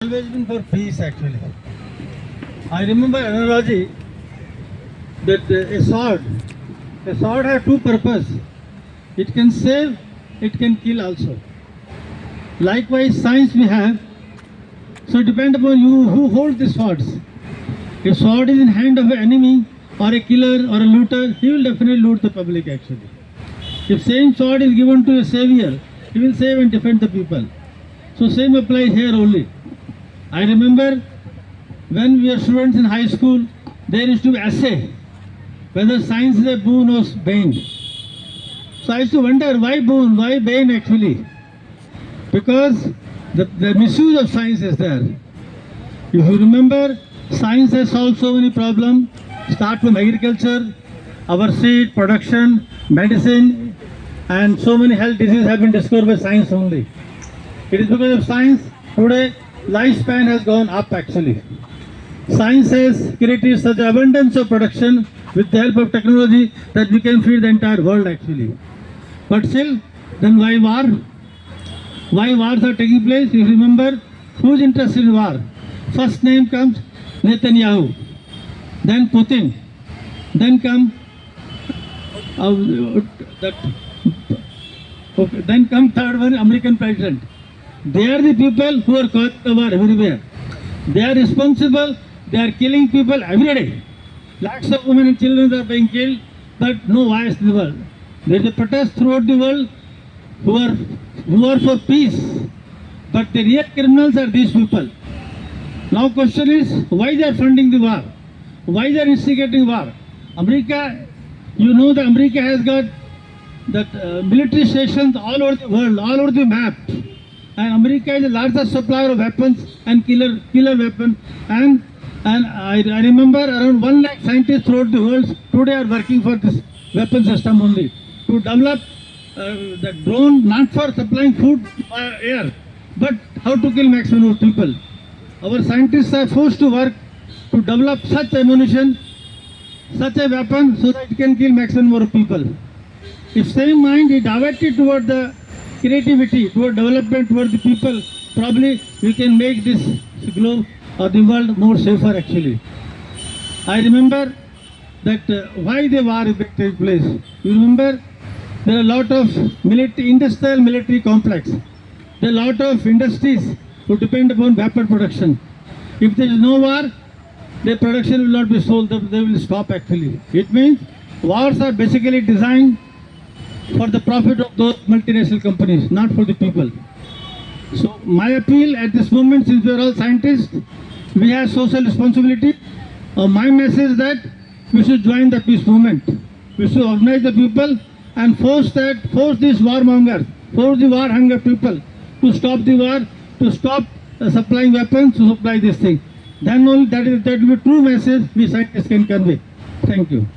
Always been for peace actually. I remember analogy that a sword has two purposes. It can save, it can kill also. Likewise, science we have. So it depends upon you who holds the swords. If sword is in hand of an enemy or a killer or a looter, he will definitely loot the public actually. If same sword is given to a savior, he will save and defend the people. So same applies here only. I remember when we were students in high school, there used to be essay whether science is a boon or bane. So I used to wonder why boon, why bane actually? Because the misuse of science is there. If you remember, science has solved so many problems, start from agriculture, our seed, production, medicine, and so many health diseases have been discovered by science only. It is because of science today lifespan has gone up actually. Science has created such abundance of production with the help of technology that we can feed the entire world actually. But still, then why war? Why wars are taking place? If you remember, who is interested in war? First name comes Netanyahu, then Putin, then then come third one, American president. They are the people who are causing the war everywhere. They are responsible. They are killing people every day. Lakhs of women and children are being killed, but no voice in the world. There is a protest throughout the world who are for peace, but the real criminals are these people. Now question is, why they are funding the war? Why they are instigating war? America, you know that America has got that military stations all over the world, all over the map. And America is the largest supplier of weapons and killer weapons. And I remember around 1 lakh scientists throughout the world today are working for this weapon system only to develop the drone not for supplying food by air, but how to kill maximum of people. Our scientists are forced to work to develop such ammunition, such a weapon, so that it can kill maximum number of people. If same mind is diverted toward the creativity, toward development, toward the people, probably we can make this globe or the world more safer actually. I remember that why the war is taking place. You remember there are a lot of industrial military complex. There are a lot of industries who depend upon weapon production. If there is no war, the production will not be sold, they will stop actually. It means wars are basically designed for the profit of those multinational companies, not for the people. So my appeal at this moment, since we are all scientists, we have social responsibility. My message is that we should join the peace movement. We should organize the people and force these warmongers, force the war hunger people to stop the war, to stop supplying weapons, to supply this thing. Then only that will be true message we scientists can convey. Thank you.